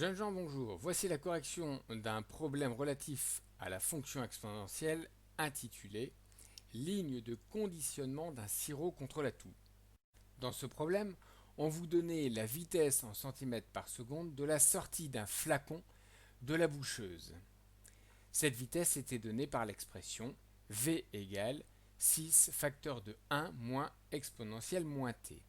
Jeunes gens, bonjour. Voici la correction d'un problème relatif à la fonction exponentielle intitulée Ligne de conditionnement d'un sirop contre la toux. Dans ce problème, on vous donnait la vitesse en centimètres par seconde de la sortie d'un flacon de la boucheuse. Cette vitesse était donnée par l'expression V égale 6 facteur de 1 moins exponentielle moins t.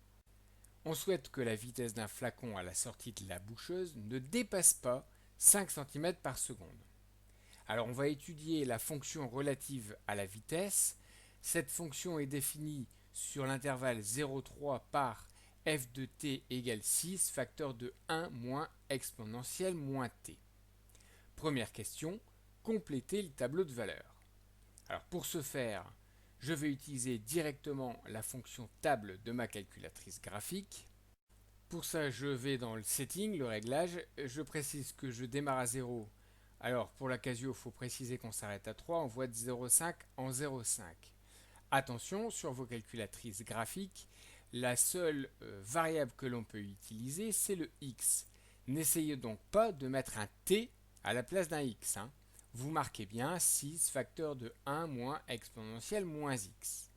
On souhaite que la vitesse d'un flacon à la sortie de la boucheuse ne dépasse pas 5 cm par seconde. Alors on va étudier la fonction relative à la vitesse. Cette fonction est définie sur l'intervalle 0,3 par f de t égale 6 facteur de 1 moins exponentielle moins t. Première question, compléter le tableau de valeurs. Alors pour ce faire, je vais utiliser directement la fonction table de ma calculatrice graphique. Pour ça, je vais dans le setting, le réglage. Je précise que je démarre à 0. Alors, pour la Casio, il faut préciser qu'on s'arrête à 3. On voit de 0,5 en 0,5. Attention, sur vos calculatrices graphiques, la seule variable que l'on peut utiliser, c'est le x. N'essayez donc pas de mettre un t à la place d'un x. Vous marquez bien 6 facteur de 1 moins exponentielle moins x.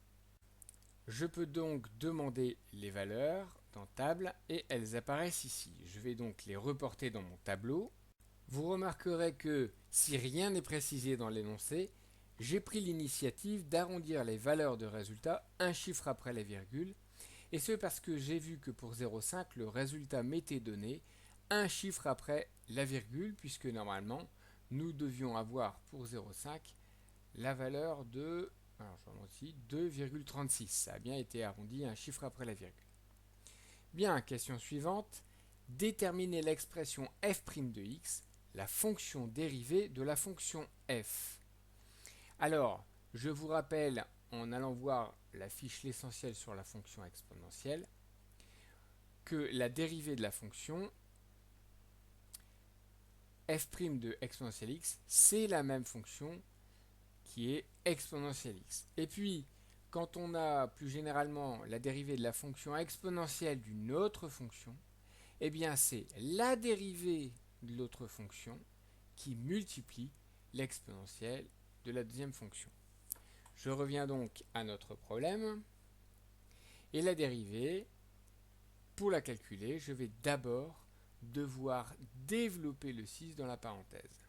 Je peux donc demander les valeurs dans table et elles apparaissent ici. Je vais donc les reporter dans mon tableau. Vous remarquerez que si rien n'est précisé dans l'énoncé, j'ai pris l'initiative d'arrondir les valeurs de résultat un chiffre après la virgule, et ce parce que j'ai vu que pour 0,5 le résultat m'était donné un chiffre après la virgule, puisque normalement nous devions avoir pour 0,5 la valeur de 2,36. Ça a bien été arrondi un chiffre après la virgule. Bien, question suivante. Déterminer l'expression f' de x, la fonction dérivée de la fonction f. Alors, je vous rappelle, en allant voir la fiche l'essentiel sur la fonction exponentielle, que la dérivée de la fonction f' de exponentielle x, c'est la même fonction qui est exponentielle x. Et puis, quand on a plus généralement la dérivée de la fonction exponentielle d'une autre fonction, eh bien c'est la dérivée de l'autre fonction qui multiplie l'exponentielle de la deuxième fonction. Je reviens donc à notre problème. Et la dérivée, pour la calculer, je vais d'abord devoir développer le 6 dans la parenthèse.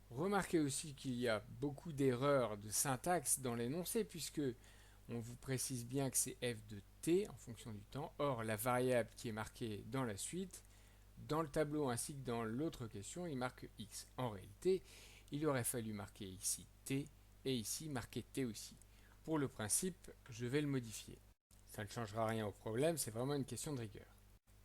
Remarquez aussi qu'il y a beaucoup d'erreurs de syntaxe dans l'énoncé puisque on vous précise bien que c'est f de t en fonction du temps. Or, la variable qui est marquée dans la suite, dans le tableau ainsi que dans l'autre question, il marque x. En réalité, il aurait fallu marquer ici t et ici marquer t aussi. Pour le principe, je vais le modifier. Ça ne changera rien au problème, c'est vraiment une question de rigueur.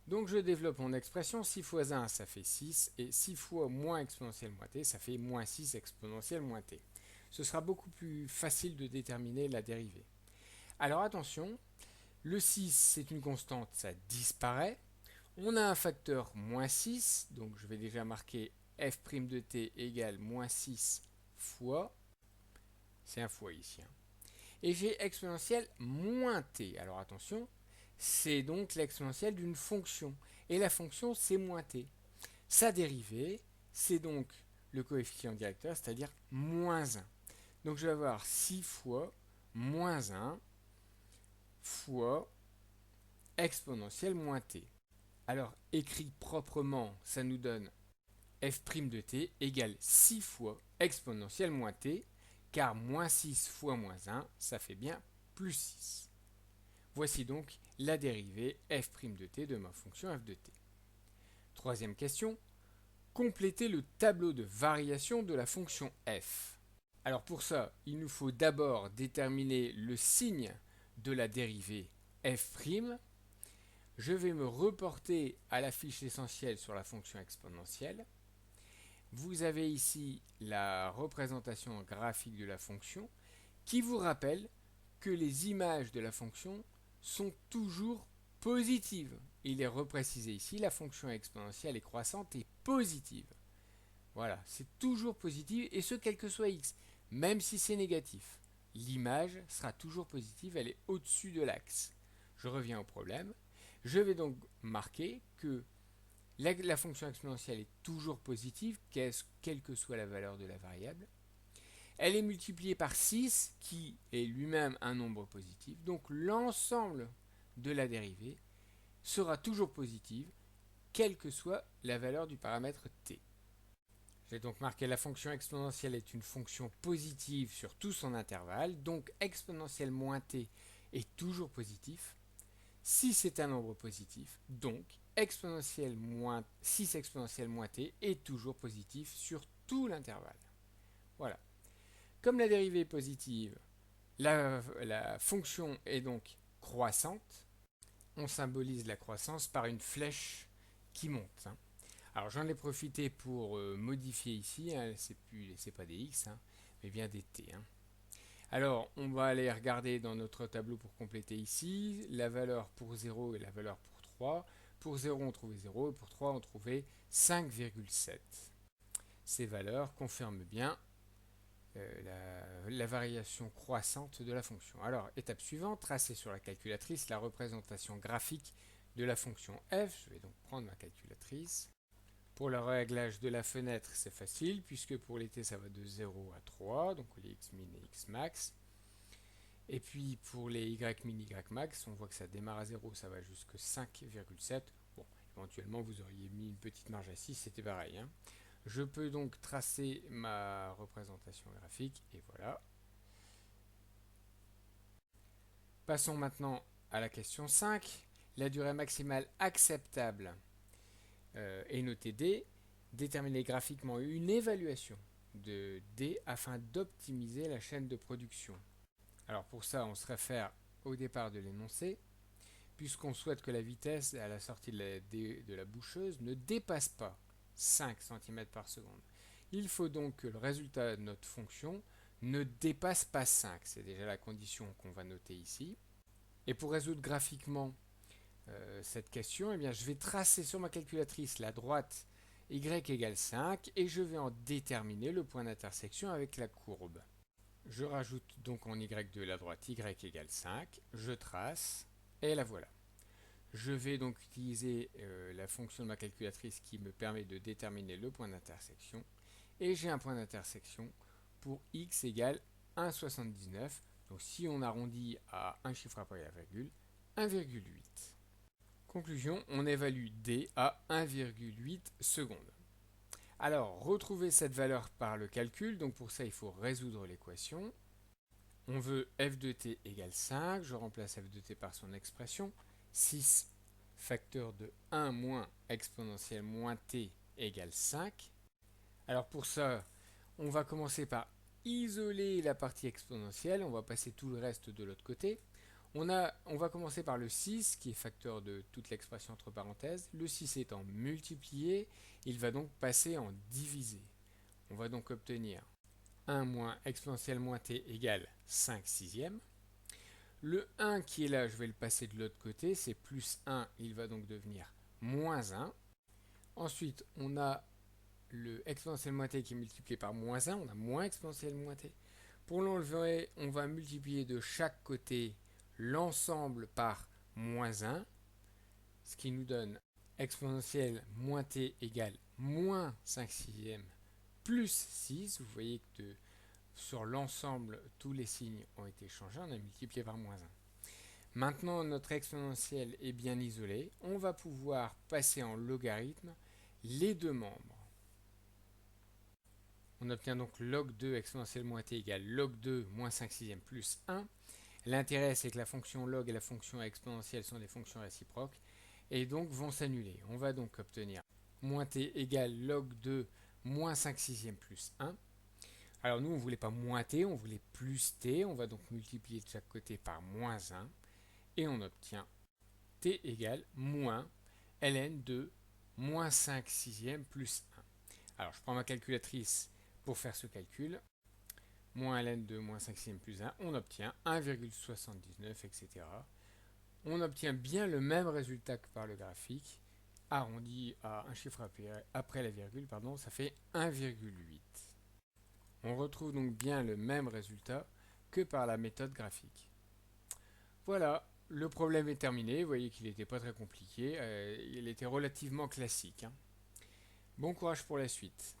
Donc je développe mon expression, 6 fois 1 ça fait 6 et 6 fois moins exponentielle moins t ça fait moins 6 exponentielle moins t. Ce sera beaucoup plus facile de déterminer la dérivée. Alors attention, le 6 c'est une constante, ça disparaît. On a un facteur moins 6, donc je vais déjà marquer f' de t égale moins 6 fois, c'est un fois ici. Et j'ai exponentielle moins t. Alors attention, c'est donc l'exponentielle d'une fonction. Et la fonction, c'est moins t. Sa dérivée, c'est donc le coefficient directeur, c'est-à-dire moins 1. Donc je vais avoir 6 fois moins 1 fois exponentielle moins t. Alors écrit proprement, ça nous donne f' de t égale 6 fois exponentielle moins t, car moins 6 fois moins 1, ça fait bien plus 6. Voici donc la dérivée f' de t de ma fonction f de t. Troisième question, compléter le tableau de variation de la fonction f. Alors pour ça, il nous faut d'abord déterminer le signe de la dérivée f'. Je vais me reporter à la fiche essentielle sur la fonction exponentielle. Vous avez ici la représentation graphique de la fonction qui vous rappelle que les images de la fonction sont toujours positives. Il est reprécisé ici, la fonction exponentielle et croissante est positive. Voilà, c'est toujours positif et ce quel que soit x, même si c'est négatif. L'image sera toujours positive, elle est au-dessus de l'axe. Je reviens au problème. Je vais donc marquer que La fonction exponentielle est toujours positive, quelle que soit la valeur de la variable. Elle est multipliée par 6, qui est lui-même un nombre positif. Donc l'ensemble de la dérivée sera toujours positive, quelle que soit la valeur du paramètre t. J'ai donc marqué la fonction exponentielle est une fonction positive sur tout son intervalle, donc exponentielle moins t est toujours positif. Si c'est un nombre positif, donc exponentielle moins 6 exponentielle moins t est toujours positif sur tout l'intervalle. Voilà. Comme la dérivée est positive, la fonction est donc croissante. On symbolise la croissance par une flèche qui monte. Alors j'en ai profité pour modifier ici, c'est pas des x, mais bien des t. Alors on va aller regarder dans notre tableau pour compléter ici la valeur pour 0 et la valeur pour 3. Pour 0 on trouvait 0 et pour 3 on trouvait 5,7. Ces valeurs confirment bien la variation croissante de la fonction. Alors, étape suivante, tracer sur la calculatrice la représentation graphique de la fonction f. Je vais donc prendre ma calculatrice. Pour le réglage de la fenêtre, c'est facile, puisque pour les t, ça va de 0 à 3, donc les x min et x max. Et puis pour les y min, y max, on voit que ça démarre à 0, ça va jusqu'à 5,7. Bon, éventuellement, vous auriez mis une petite marge à 6, c'était pareil. Je peux donc tracer ma représentation graphique, et voilà. Passons maintenant à la question 5. La durée maximale acceptable est notée D. Déterminer graphiquement une évaluation de D afin d'optimiser la chaîne de production. Alors pour ça, on se réfère au départ de l'énoncé, puisqu'on souhaite que la vitesse à la sortie de la boucheuse ne dépasse pas 5 cm par seconde. Il faut donc que le résultat de notre fonction ne dépasse pas 5. C'est déjà la condition qu'on va noter ici. Et pour résoudre graphiquement cette question, eh bien, je vais tracer sur ma calculatrice la droite y égale 5 et je vais en déterminer le point d'intersection avec la courbe. Je rajoute donc en y de la droite y égale 5, je trace et la voilà. Je vais donc utiliser la fonction de ma calculatrice qui me permet de déterminer le point d'intersection et j'ai un point d'intersection pour x égale 1,79. Donc si on arrondit à un chiffre après la virgule, 1,8. Conclusion, on évalue D à 1,8 secondes. Alors, retrouver cette valeur par le calcul, donc pour ça il faut résoudre l'équation. On veut f de t égale 5, je remplace f de t par son expression. 6 facteur de 1 moins exponentielle moins t égale 5. Alors pour ça, on va commencer par isoler la partie exponentielle, on va passer tout le reste de l'autre côté. On va commencer par le 6 qui est facteur de toute l'expression entre parenthèses. Le 6 étant multiplié, il va donc passer en divisé. On va donc obtenir 1 moins exponentielle moins t égale 5 sixièmes. Le 1 qui est là, je vais le passer de l'autre côté, c'est plus 1, il va donc devenir moins 1. Ensuite, on a le exponentielle moins t qui est multiplié par moins 1, on a moins exponentielle moins t. Pour l'enlever, on va multiplier de chaque côté l'ensemble par moins 1, ce qui nous donne exponentielle moins t égale moins 5 sixièmes plus 6. Vous voyez que sur l'ensemble, tous les signes ont été changés, on a multiplié par moins 1. Maintenant, notre exponentielle est bien isolée, on va pouvoir passer en logarithme les deux membres. On obtient donc log 2 exponentielle moins t égale log 2 moins 5 sixièmes plus 1. L'intérêt, c'est que la fonction log et la fonction exponentielle sont des fonctions réciproques et donc vont s'annuler. On va donc obtenir moins t égale log 2 moins 5 sixièmes plus 1. Alors nous, on ne voulait pas moins t, on voulait plus t. On va donc multiplier de chaque côté par moins 1 et on obtient t égale moins ln de moins 5 sixièmes plus 1. Alors je prends ma calculatrice pour faire ce calcul. Moins ln de moins 5 sixièmes plus 1, on obtient 1,79, etc. On obtient bien le même résultat que par le graphique, arrondi à un chiffre après la virgule, ça fait 1,8. On retrouve donc bien le même résultat que par la méthode graphique. Voilà, le problème est terminé. Vous voyez qu'il n'était pas très compliqué. Il était relativement classique, hein. Bon courage pour la suite.